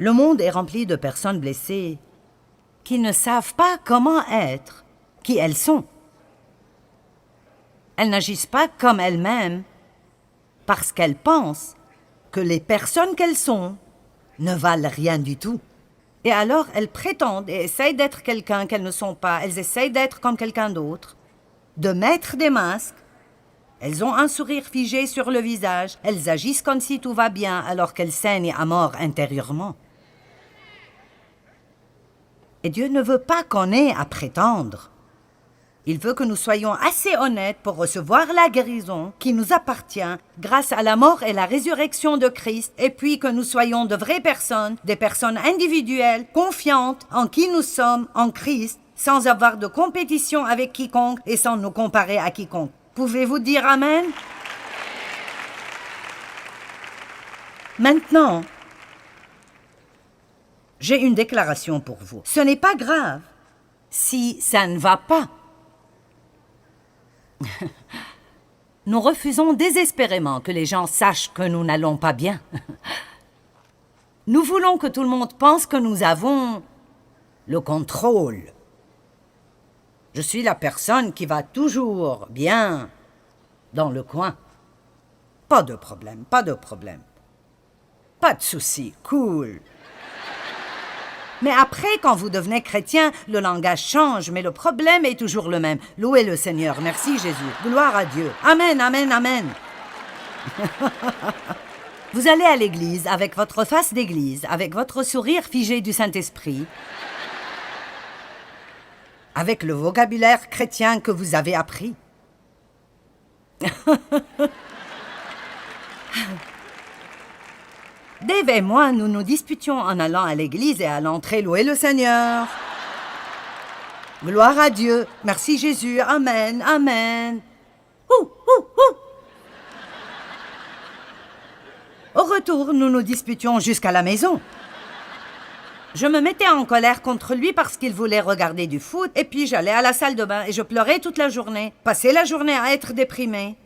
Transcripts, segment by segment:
Le monde est rempli de personnes blessées qui ne savent pas comment être qui elles sont. Elles n'agissent pas comme elles-mêmes parce qu'elles pensent que les personnes qu'elles sont ne valent rien du tout. Et alors, elles prétendent et essayent d'être quelqu'un qu'elles ne sont pas. Elles essayent d'être comme quelqu'un d'autre, de mettre des masques. Elles ont un sourire figé sur le visage. Elles agissent comme si tout va bien alors qu'elles saignent à mort intérieurement. Et Dieu ne veut pas qu'on ait à prétendre. Il veut que nous soyons assez honnêtes pour recevoir la guérison qui nous appartient grâce à la mort et la résurrection de Christ, et puis que nous soyons de vraies personnes, des personnes individuelles, confiantes en qui nous sommes en Christ, sans avoir de compétition avec quiconque et sans nous comparer à quiconque. Pouvez-vous dire Amen? Maintenant, j'ai une déclaration pour vous. Ce n'est pas grave si ça ne va pas. Nous refusons désespérément que les gens sachent que nous n'allons pas bien. Nous voulons que tout le monde pense que nous avons le contrôle. Je suis la personne qui va toujours bien dans le coin. Pas de problème, pas de problème. Pas de souci, cool. Mais après, quand vous devenez chrétien, le langage change, mais le problème est toujours le même. Louez le Seigneur. Merci Jésus. Gloire à Dieu. Amen, amen, amen. Vous allez à l'église avec votre face d'église, avec votre sourire figé du Saint-Esprit, avec le vocabulaire chrétien que vous avez appris. Dave et moi, nous nous disputions en allant à l'église et à l'entrée louer le Seigneur. Gloire à Dieu. Merci Jésus. Amen. Amen. Ouh, ouh, ouh. Au retour, nous nous disputions jusqu'à la maison. Je me mettais en colère contre lui parce qu'il voulait regarder du foot, et puis j'allais à la salle de bain et je pleurais toute la journée. Passais la journée à être déprimée.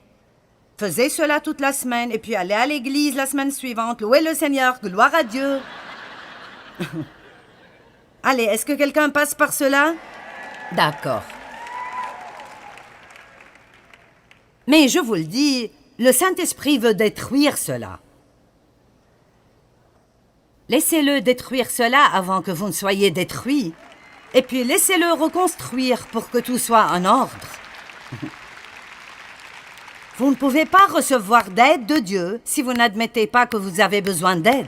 Faisais cela toute la semaine, et puis allais à l'église la semaine suivante, louer le Seigneur, gloire à Dieu. Allez, est-ce que quelqu'un passe par cela? D'accord. Mais je vous le dis, le Saint-Esprit veut détruire cela. Laissez-le détruire cela avant que vous ne soyez détruits. Et puis laissez-le reconstruire pour que tout soit en ordre. Vous ne pouvez pas recevoir d'aide de Dieu si vous n'admettez pas que vous avez besoin d'aide.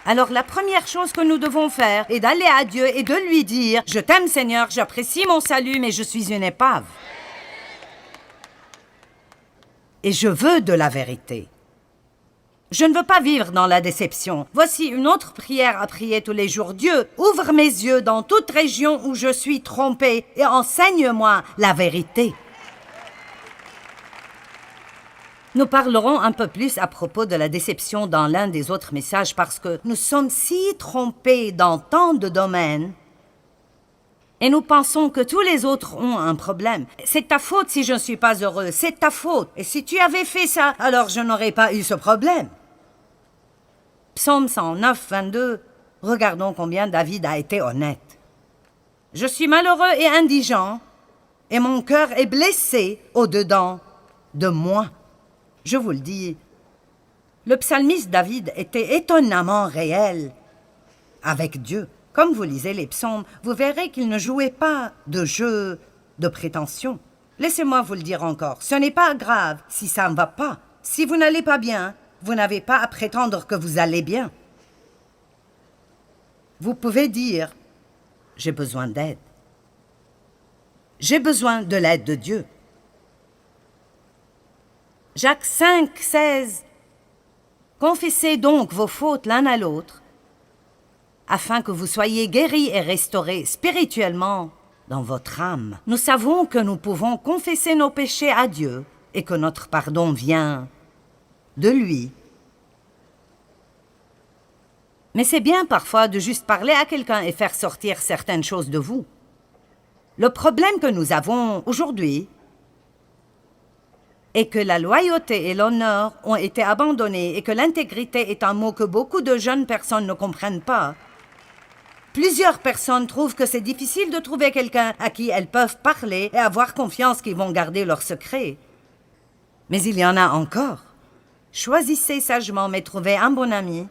Alors la première chose que nous devons faire est d'aller à Dieu et de lui dire « Je t'aime Seigneur, j'apprécie mon salut, mais je suis une épave. Et je veux de la vérité. Je ne veux pas vivre dans la déception. Voici une autre prière à prier tous les jours. Dieu, ouvre mes yeux dans toute région où je suis trompé et enseigne-moi la vérité. » Nous parlerons un peu plus à propos de la déception dans l'un des autres messages parce que nous sommes si trompés dans tant de domaines et nous pensons que tous les autres ont un problème. C'est ta faute si je ne suis pas heureux, c'est ta faute. Et si tu avais fait ça, alors je n'aurais pas eu ce problème. Psaume 109, 22, regardons combien David a été honnête. Je suis malheureux et indigent et mon cœur est blessé au-dedans de moi. Je vous le dis, le psalmiste David était étonnamment réel avec Dieu. Comme vous lisez les psaumes, vous verrez qu'il ne jouait pas de jeu de prétention. Laissez-moi vous le dire encore, ce n'est pas grave si ça ne va pas. Si vous n'allez pas bien, vous n'avez pas à prétendre que vous allez bien. Vous pouvez dire, j'ai besoin d'aide. J'ai besoin de l'aide de Dieu. Jacques 5, 16. Confessez donc vos fautes l'un à l'autre, afin que vous soyez guéris et restaurés spirituellement dans votre âme. Nous savons que nous pouvons confesser nos péchés à Dieu et que notre pardon vient de lui. Mais c'est bien parfois de juste parler à quelqu'un et faire sortir certaines choses de vous. Le problème que nous avons aujourd'hui, et que la loyauté et l'honneur ont été abandonnés et que l'intégrité est un mot que beaucoup de jeunes personnes ne comprennent pas, plusieurs personnes trouvent que c'est difficile de trouver quelqu'un à qui elles peuvent parler et avoir confiance qu'ils vont garder leur secret. Mais il y en a encore. Choisissez sagement, mais trouvez un bon ami,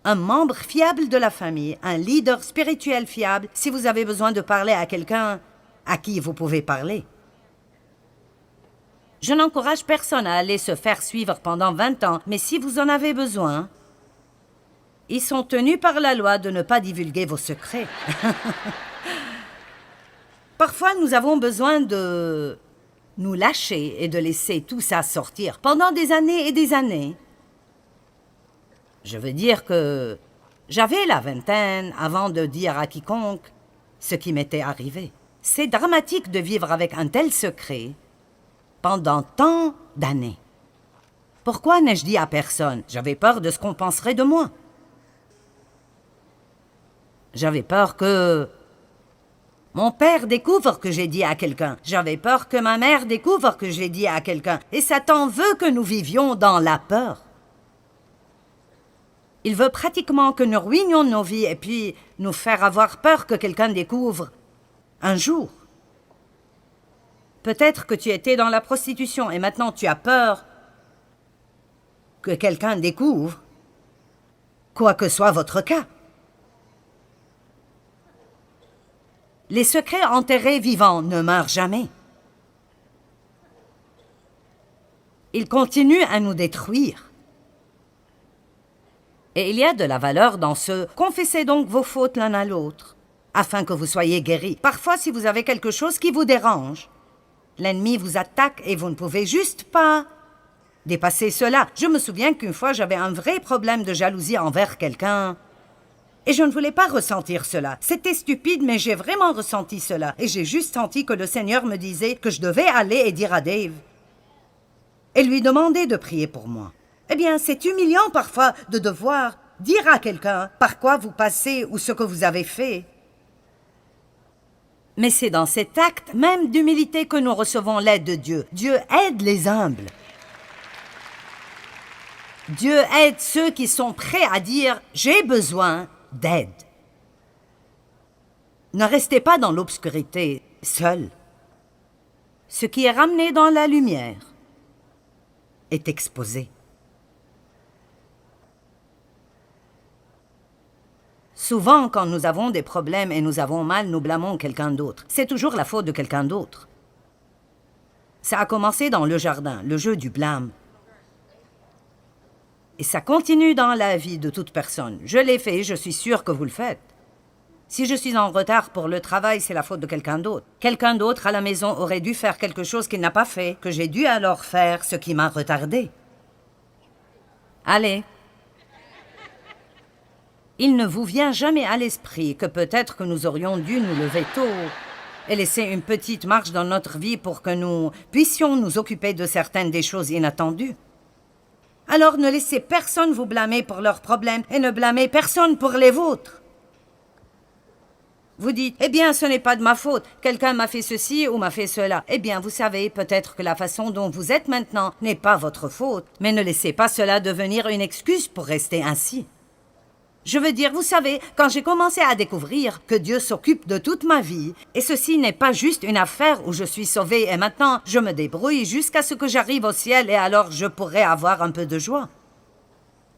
un membre fiable de la famille, un leader spirituel fiable si vous avez besoin de parler à quelqu'un à qui vous pouvez parler. Je n'encourage personne à aller se faire suivre pendant 20 ans, mais si vous en avez besoin, ils sont tenus par la loi de ne pas divulguer vos secrets. Parfois, nous avons besoin de nous lâcher et de laisser tout ça sortir pendant des années et des années. Je veux dire que j'avais la vingtaine avant de dire à quiconque ce qui m'était arrivé. C'est dramatique de vivre avec un tel secret pendant tant d'années. Pourquoi n'ai-je dit à personne? J'avais peur de ce qu'on penserait de moi. J'avais peur que mon père découvre que j'ai dit à quelqu'un. J'avais peur que ma mère découvre que j'ai dit à quelqu'un. Et Satan veut que nous vivions dans la peur. Il veut pratiquement que nous ruinions nos vies et puis nous faire avoir peur que quelqu'un découvre un jour. Peut-être que tu étais dans la prostitution et maintenant tu as peur que quelqu'un découvre, quoi que soit votre cas. Les secrets enterrés vivants ne meurent jamais. Ils continuent à nous détruire. Et il y a de la valeur dans ce « confessez donc vos fautes l'un à l'autre » afin que vous soyez guéris. Parfois, si vous avez quelque chose qui vous dérange, l'ennemi vous attaque et vous ne pouvez juste pas dépasser cela. Je me souviens qu'une fois, j'avais un vrai problème de jalousie envers quelqu'un et je ne voulais pas ressentir cela. C'était stupide, mais j'ai vraiment ressenti cela. Et j'ai juste senti que le Seigneur me disait que je devais aller et dire à Dave et lui demander de prier pour moi. Eh bien, c'est humiliant parfois de devoir dire à quelqu'un par quoi vous passez ou ce que vous avez fait. Mais c'est dans cet acte même d'humilité que nous recevons l'aide de Dieu. Dieu aide les humbles. Dieu aide ceux qui sont prêts à dire « j'ai besoin d'aide ». Ne restez pas dans l'obscurité, seul. Ce qui est ramené dans la lumière est exposé. Souvent, quand nous avons des problèmes et nous avons mal, nous blâmons quelqu'un d'autre. C'est toujours la faute de quelqu'un d'autre. Ça a commencé dans le jardin, le jeu du blâme. Et ça continue dans la vie de toute personne. Je l'ai fait, je suis sûre que vous le faites. Si je suis en retard pour le travail, c'est la faute de quelqu'un d'autre. Quelqu'un d'autre à la maison aurait dû faire quelque chose qu'il n'a pas fait, que j'ai dû alors faire ce qui m'a retardé. Allez. Il ne vous vient jamais à l'esprit que peut-être que nous aurions dû nous lever tôt et laisser une petite marge dans notre vie pour que nous puissions nous occuper de certaines des choses inattendues. Alors ne laissez personne vous blâmer pour leurs problèmes et ne blâmez personne pour les vôtres. Vous dites, eh bien, ce n'est pas de ma faute, quelqu'un m'a fait ceci ou m'a fait cela. Eh bien, vous savez, peut-être que la façon dont vous êtes maintenant n'est pas votre faute, mais ne laissez pas cela devenir une excuse pour rester ainsi. Je veux dire, vous savez, quand j'ai commencé à découvrir que Dieu s'occupe de toute ma vie, et ceci n'est pas juste une affaire où je suis sauvée et maintenant je me débrouille jusqu'à ce que j'arrive au ciel et alors je pourrai avoir un peu de joie.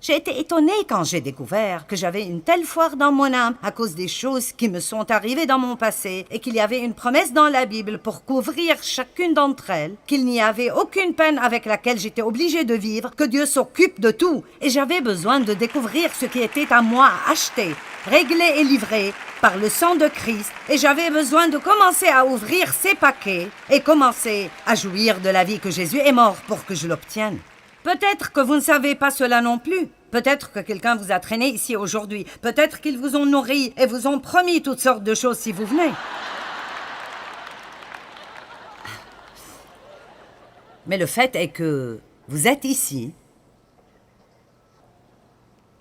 J'ai été étonnée quand j'ai découvert que j'avais une telle foi dans mon âme à cause des choses qui me sont arrivées dans mon passé et qu'il y avait une promesse dans la Bible pour couvrir chacune d'entre elles, qu'il n'y avait aucune peine avec laquelle j'étais obligée de vivre, que Dieu s'occupe de tout. Et j'avais besoin de découvrir ce qui était à moi à acheter, réglé et livré par le sang de Christ. Et j'avais besoin de commencer à ouvrir ces paquets et commencer à jouir de la vie que Jésus est mort pour que je l'obtienne. Peut-être que vous ne savez pas cela non plus. Peut-être que quelqu'un vous a traîné ici aujourd'hui. Peut-être qu'ils vous ont nourri et vous ont promis toutes sortes de choses si vous venez. Mais le fait est que vous êtes ici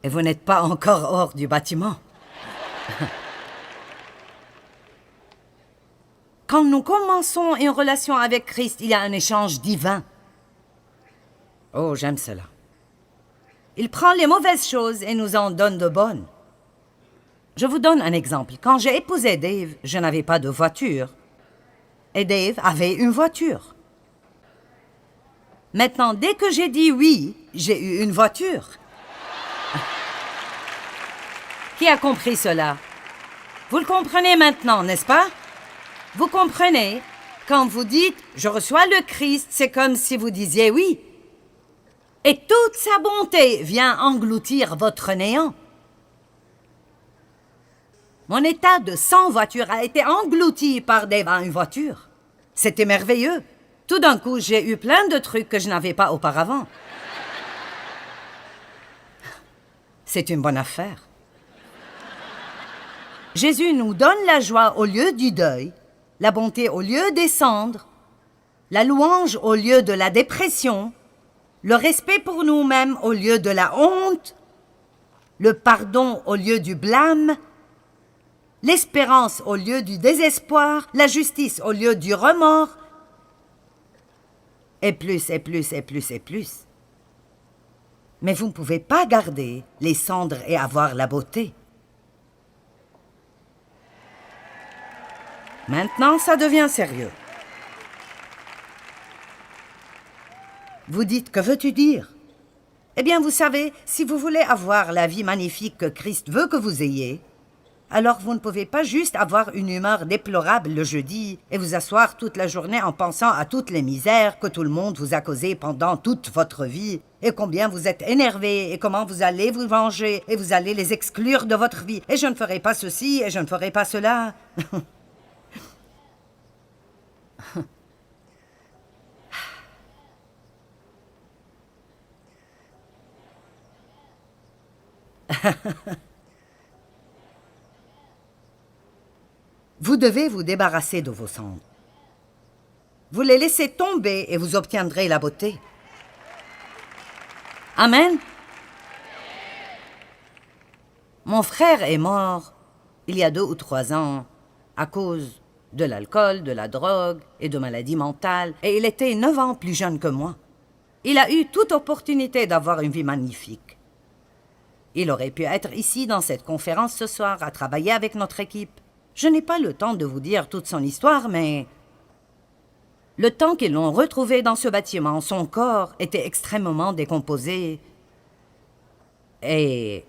et vous n'êtes pas encore hors du bâtiment. Quand nous commençons une relation avec Christ, il y a un échange divin. Oh, j'aime cela. Il prend les mauvaises choses et nous en donne de bonnes. Je vous donne un exemple. Quand j'ai épousé Dave, je n'avais pas de voiture. Et Dave avait une voiture. Maintenant, dès que j'ai dit oui, j'ai eu une voiture. Qui a compris cela? Vous le comprenez maintenant, n'est-ce pas? Vous comprenez? Quand vous dites « Je reçois le Christ », c'est comme si vous disiez oui. Et toute sa bonté vient engloutir votre néant. Mon état de sans voiture a été englouti par une voiture. C'était merveilleux. Tout d'un coup, j'ai eu plein de trucs que je n'avais pas auparavant. C'est une bonne affaire. Jésus nous donne la joie au lieu du deuil, la bonté au lieu des cendres, la louange au lieu de la dépression, le respect pour nous-mêmes au lieu de la honte, le pardon au lieu du blâme, l'espérance au lieu du désespoir, la justice au lieu du remords, et plus, et plus, et plus, et plus. Mais vous ne pouvez pas garder les cendres et avoir la beauté. Maintenant, ça devient sérieux. Vous dites, que veux-tu dire? Eh bien, vous savez, si vous voulez avoir la vie magnifique que Christ veut que vous ayez, alors vous ne pouvez pas juste avoir une humeur déplorable le jeudi et vous asseoir toute la journée en pensant à toutes les misères que tout le monde vous a causées pendant toute votre vie et combien vous êtes énervé et comment vous allez vous venger et vous allez les exclure de votre vie. Et je ne ferai pas ceci et je ne ferai pas cela. Vous devez vous débarrasser de vos cendres. Vous les laissez tomber et vous obtiendrez la beauté. Amen. Mon frère est mort il y a 2 ou 3 ans à cause de l'alcool, de la drogue et de maladies mentales, et il était 9 ans plus jeune que moi. Il a eu toute opportunité d'avoir une vie magnifique. Il aurait pu être ici dans cette conférence ce soir, à travailler avec notre équipe. Je n'ai pas le temps de vous dire toute son histoire, mais le temps qu'ils l'ont retrouvé dans ce bâtiment, son corps était extrêmement décomposé. Et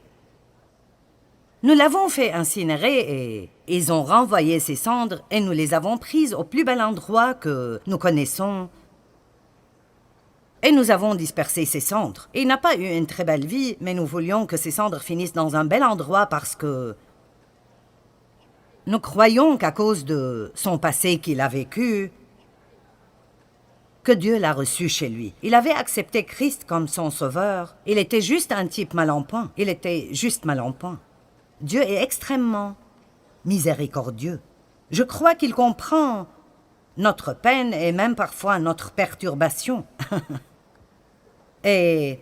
nous l'avons fait incinérer et ils ont renvoyé ses cendres et nous les avons prises au plus bel endroit que nous connaissons. Et nous avons dispersé ses cendres. Il n'a pas eu une très belle vie, mais nous voulions que ses cendres finissent dans un bel endroit parce que nous croyons qu'à cause de son passé qu'il a vécu, que Dieu l'a reçu chez lui. Il avait accepté Christ comme son sauveur. Il était juste un type mal en point. Il était juste mal en point. Dieu est extrêmement miséricordieux. Je crois qu'il comprend notre peine et même parfois notre perturbation. Et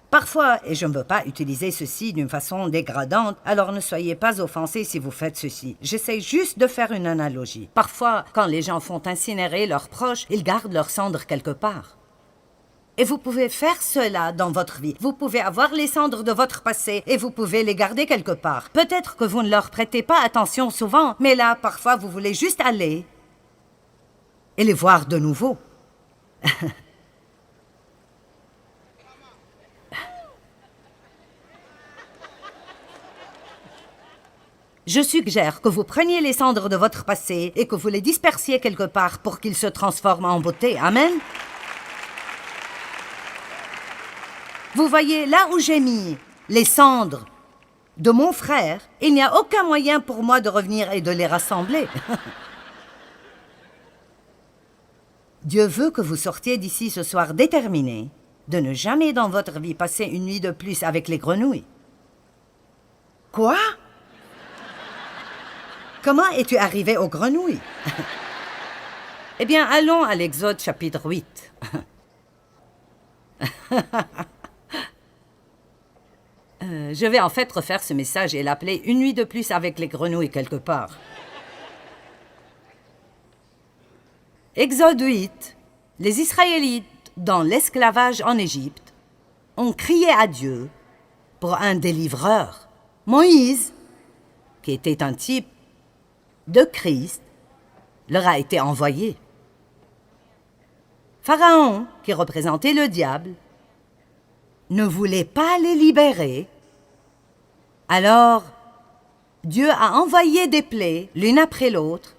parfois, et je ne veux pas utiliser ceci d'une façon dégradante, alors ne soyez pas offensés si vous faites ceci. J'essaie juste de faire une analogie. Parfois, quand les gens font incinérer leurs proches, ils gardent leurs cendres quelque part. Et vous pouvez faire cela dans votre vie. Vous pouvez avoir les cendres de votre passé et vous pouvez les garder quelque part. Peut-être que vous ne leur prêtez pas attention souvent, mais là, parfois, vous voulez juste aller et les voir de nouveau. Je suggère que vous preniez les cendres de votre passé et que vous les dispersiez quelque part pour qu'ils se transforment en beauté. Amen. Vous voyez, là où j'ai mis les cendres de mon frère, il n'y a aucun moyen pour moi de revenir et de les rassembler. Dieu veut que vous sortiez d'ici ce soir déterminé de ne jamais dans votre vie passer une nuit de plus avec les grenouilles. Quoi? Comment es-tu arrivé aux grenouilles? Eh bien, allons à l'Exode chapitre 8. Je vais en fait refaire ce message et l'appeler « Une nuit de plus avec les grenouilles quelque part ». Exode 8, les Israélites, dans l'esclavage en Égypte, ont crié à Dieu pour un délivreur. Moïse, qui était un type de Christ, leur a été envoyé. Pharaon, qui représentait le diable, ne voulait pas les libérer. Alors, Dieu a envoyé des plaies l'une après l'autre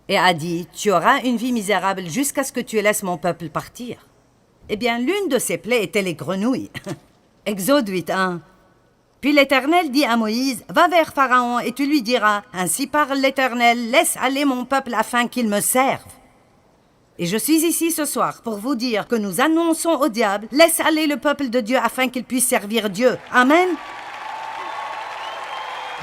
et a dit « Tu auras une vie misérable jusqu'à ce que tu laisses mon peuple partir. » Eh bien, l'une de ces plaies était les grenouilles. Exode 8.1. Puis l'Éternel dit à Moïse « Va vers Pharaon et tu lui diras « Ainsi parle l'Éternel, laisse aller mon peuple afin qu'il me serve. » Et je suis ici ce soir pour vous dire que nous annonçons au diable « Laisse aller le peuple de Dieu afin qu'il puisse servir Dieu. » Amen.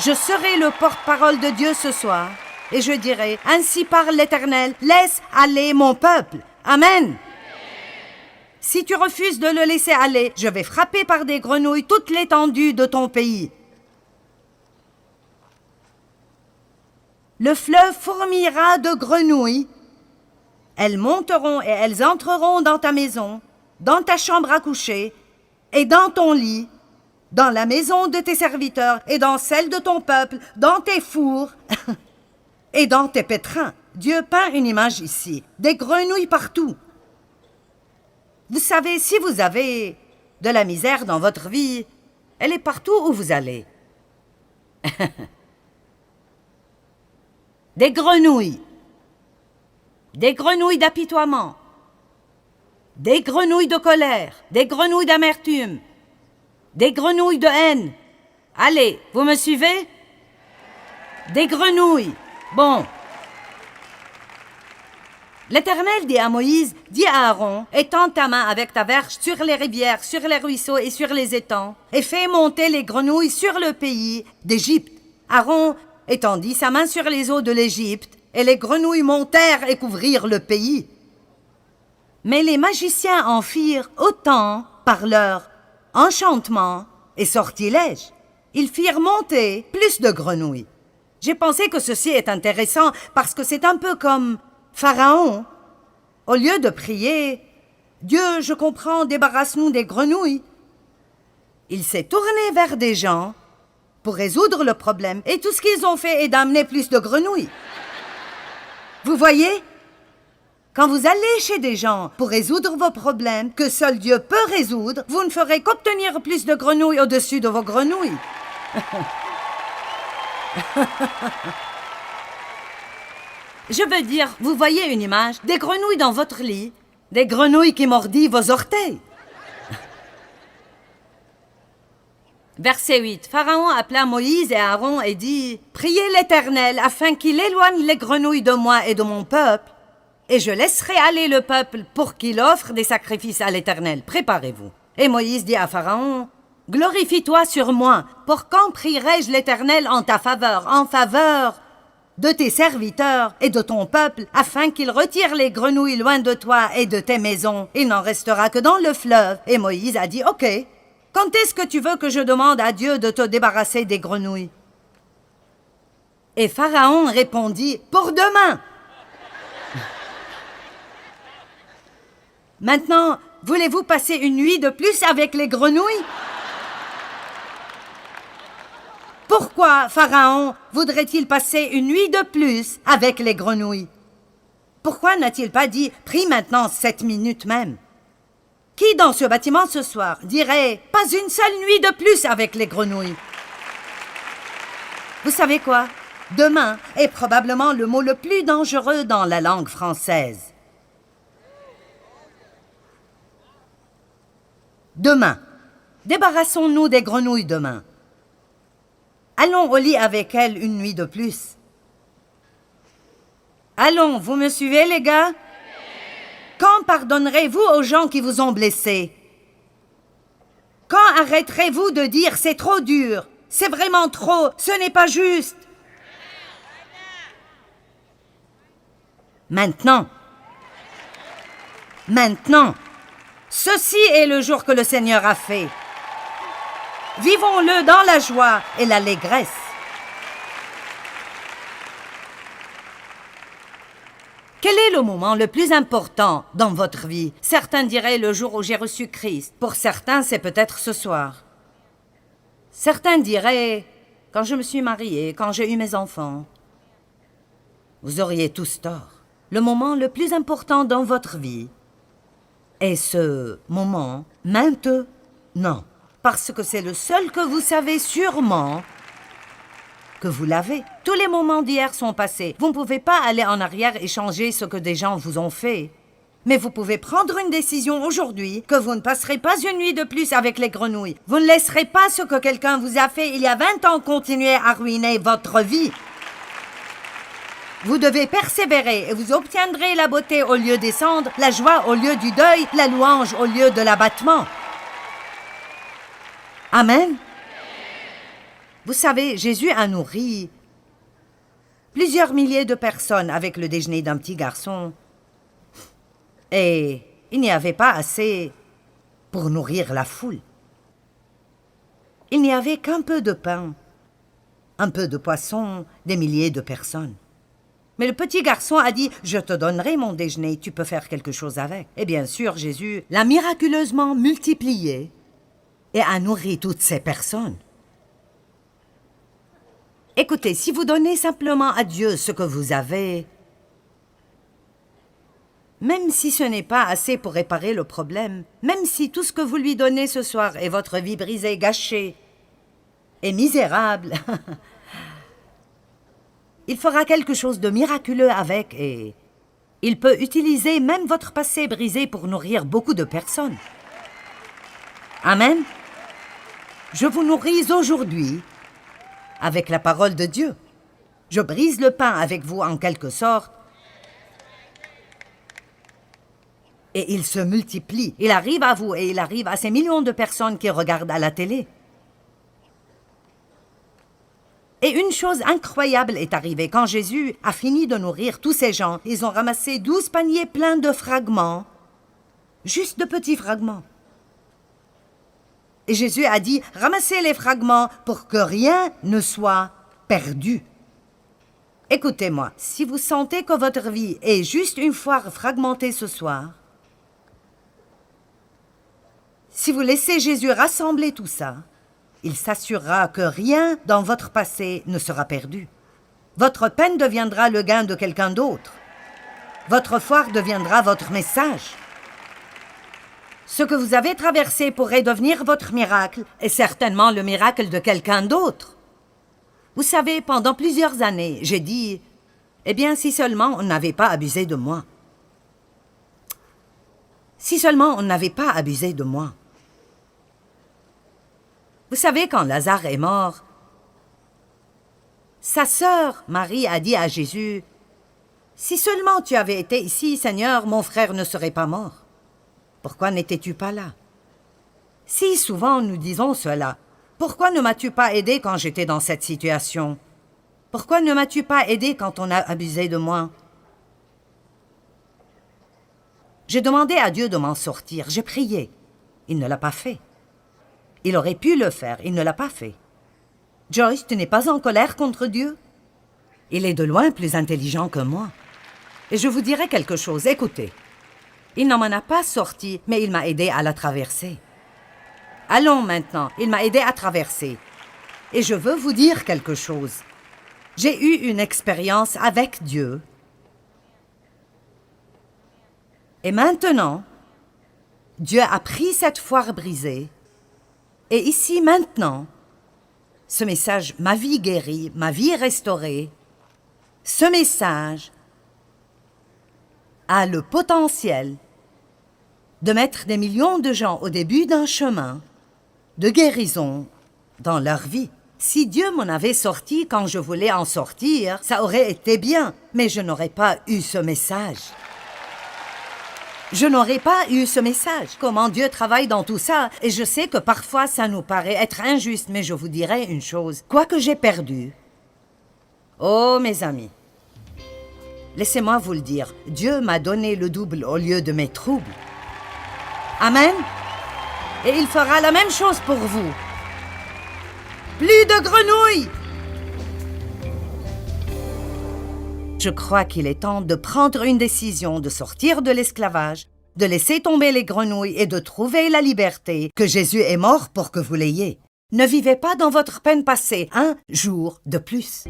Je serai le porte-parole de Dieu ce soir et je dirai « Ainsi parle l'Éternel, laisse aller mon peuple. » Amen. Si tu refuses de le laisser aller, je vais frapper par des grenouilles toute l'étendue de ton pays. Le fleuve fourmillera de grenouilles. Elles monteront et elles entreront dans ta maison, dans ta chambre à coucher et dans ton lit, dans la maison de tes serviteurs et dans celle de ton peuple, dans tes fours et dans tes pétrins. Dieu peint une image ici, des grenouilles partout. Vous savez, si vous avez de la misère dans votre vie, elle est partout où vous allez. Des grenouilles d'apitoiement, des grenouilles de colère, des grenouilles d'amertume, des grenouilles de haine. Allez, vous me suivez? Des grenouilles. Bon. L'Éternel dit à Moïse, dis à Aaron, étends ta main avec ta verge sur les rivières, sur les ruisseaux et sur les étangs, et fais monter les grenouilles sur le pays d'Égypte. Aaron étendit sa main sur les eaux de l'Égypte, et les grenouilles montèrent et couvrirent le pays. Mais les magiciens en firent autant par leur enchantement et sortilège. Ils firent monter plus de grenouilles. J'ai pensé que ceci est intéressant parce que c'est un peu comme Pharaon. Au lieu de prier « Dieu, je comprends, débarrasse-nous des grenouilles », il s'est tourné vers des gens pour résoudre le problème et tout ce qu'ils ont fait est d'amener plus de grenouilles. Vous voyez? Quand vous allez chez des gens pour résoudre vos problèmes que seul Dieu peut résoudre, vous ne ferez qu'obtenir plus de grenouilles au-dessus de vos grenouilles. Je veux dire, vous voyez une image, des grenouilles dans votre lit, des grenouilles qui mordillent vos orteils. Verset 8. Pharaon appela Moïse et Aaron et dit « Priez l'Éternel afin qu'il éloigne les grenouilles de moi et de mon peuple, et je laisserai aller le peuple pour qu'il offre des sacrifices à l'Éternel. Préparez-vous. » Et Moïse dit à Pharaon « Glorifie-toi sur moi. Pour quand prierai-je l'Éternel en ta faveur, en faveur de tes serviteurs et de ton peuple, afin qu'il retire les grenouilles loin de toi et de tes maisons? Il n'en restera que dans le fleuve. » Et Moïse a dit « Ok. Quand est-ce que tu veux que je demande à Dieu de te débarrasser des grenouilles? » Et Pharaon répondit « Pour demain. » Maintenant, voulez-vous passer une nuit de plus avec les grenouilles? Pourquoi Pharaon voudrait-il passer une nuit de plus avec les grenouilles? Pourquoi n'a-t-il pas dit « Prie maintenant 7 minutes même » ? Qui dans ce bâtiment ce soir dirait « Pas une seule nuit de plus avec les grenouilles » ? Vous savez quoi? Demain est probablement le mot le plus dangereux dans la langue française. Demain. Débarrassons-nous des grenouilles demain. Allons au lit avec elles une nuit de plus. Allons, vous me suivez les gars? Quand pardonnerez-vous aux gens qui vous ont blessés? Quand arrêterez-vous de dire « c'est trop dur, c'est vraiment trop, ce n'est pas juste » ? Maintenant. Maintenant. Ceci est le jour que le Seigneur a fait. Vivons-le dans la joie et l'allégresse. Quel est le moment le plus important dans votre vie? Certains diraient le jour où j'ai reçu Christ. Pour certains, c'est peut-être ce soir. Certains diraient quand je me suis mariée, quand j'ai eu mes enfants. Vous auriez tous tort. Le moment le plus important dans votre vie est ce moment maintenant. Parce que c'est le seul que vous savez sûrement que vous l'avez. Tous les moments d'hier sont passés. Vous ne pouvez pas aller en arrière et changer ce que des gens vous ont fait. Mais vous pouvez prendre une décision aujourd'hui que vous ne passerez pas une nuit de plus avec les grenouilles. Vous ne laisserez pas ce que quelqu'un vous a fait il y a 20 ans continuer à ruiner votre vie. Vous devez persévérer et vous obtiendrez la beauté au lieu des cendres, la joie au lieu du deuil, la louange au lieu de l'abattement. Amen. Vous savez, Jésus a nourri plusieurs milliers de personnes avec le déjeuner d'un petit garçon. Et il n'y avait pas assez pour nourrir la foule. Il n'y avait qu'un peu de pain, un peu de poisson, des milliers de personnes. Mais le petit garçon a dit « Je te donnerai mon déjeuner, tu peux faire quelque chose avec. » Et bien sûr, Jésus l'a miraculeusement multiplié et a nourri toutes ces personnes. Écoutez, si vous donnez simplement à Dieu ce que vous avez, même si ce n'est pas assez pour réparer le problème, même si tout ce que vous lui donnez ce soir est votre vie brisée, gâchée et misérable, il fera quelque chose de miraculeux avec et il peut utiliser même votre passé brisé pour nourrir beaucoup de personnes. Amen. Je vous nourris aujourd'hui avec la parole de Dieu. Je brise le pain avec vous en quelque sorte. Et il se multiplie. Il arrive à vous et il arrive à ces millions de personnes qui regardent à la télé. Et une chose incroyable est arrivée. Quand Jésus a fini de nourrir tous ces gens, ils ont ramassé 12 paniers pleins de fragments. Juste de petits fragments. Et Jésus a dit, ramassez les fragments pour que rien ne soit perdu. Écoutez-moi, si vous sentez que votre vie est juste une fois fragmentée ce soir, si vous laissez Jésus rassembler tout ça, il s'assurera que rien dans votre passé ne sera perdu. Votre peine deviendra le gain de quelqu'un d'autre. Votre foire deviendra votre message. Ce que vous avez traversé pourrait devenir votre miracle et certainement le miracle de quelqu'un d'autre. Vous savez, pendant plusieurs années, j'ai dit, eh bien, si seulement on n'avait pas abusé de moi. Si seulement on n'avait pas abusé de moi. Vous savez, quand Lazare est mort, sa sœur Marie a dit à Jésus, « Si seulement tu avais été ici, Seigneur, mon frère ne serait pas mort. Pourquoi n'étais-tu pas là? » Si souvent nous disons cela, « Pourquoi ne m'as-tu pas aidé quand j'étais dans cette situation? Pourquoi ne m'as-tu pas aidé quand on a abusé de moi? » J'ai demandé à Dieu de m'en sortir, j'ai prié. Il ne l'a pas fait. Il aurait pu le faire, il ne l'a pas fait. Joyce, tu n'es pas en colère contre Dieu? Il est de loin plus intelligent que moi. Et je vous dirai quelque chose, écoutez. Il n'en m'en a pas sorti, mais il m'a aidé à la traverser. Allons maintenant, il m'a aidé à traverser. Et je veux vous dire quelque chose. J'ai eu une expérience avec Dieu. Et maintenant, Dieu a pris cette foire brisée. Et ici, maintenant, ce message, ma vie guérie, ma vie restaurée, ce message a le potentiel de mettre des millions de gens au début d'un chemin de guérison dans leur vie. Si Dieu m'en avait sorti quand je voulais en sortir, ça aurait été bien, mais je n'aurais pas eu ce message. Je n'aurais pas eu ce message. Comment Dieu travaille dans tout ça. Et je sais que parfois ça nous paraît être injuste, mais je vous dirai une chose. Quoi que j'ai perdu, oh mes amis, laissez-moi vous le dire, Dieu m'a donné le double au lieu de mes troubles. Amen. Et il fera la même chose pour vous. Plus de grenouilles. Je crois qu'il est temps de prendre une décision, de sortir de l'esclavage, de laisser tomber les grenouilles et de trouver la liberté que Jésus est mort pour que vous l'ayez. Ne vivez pas dans votre peine passée un jour de plus.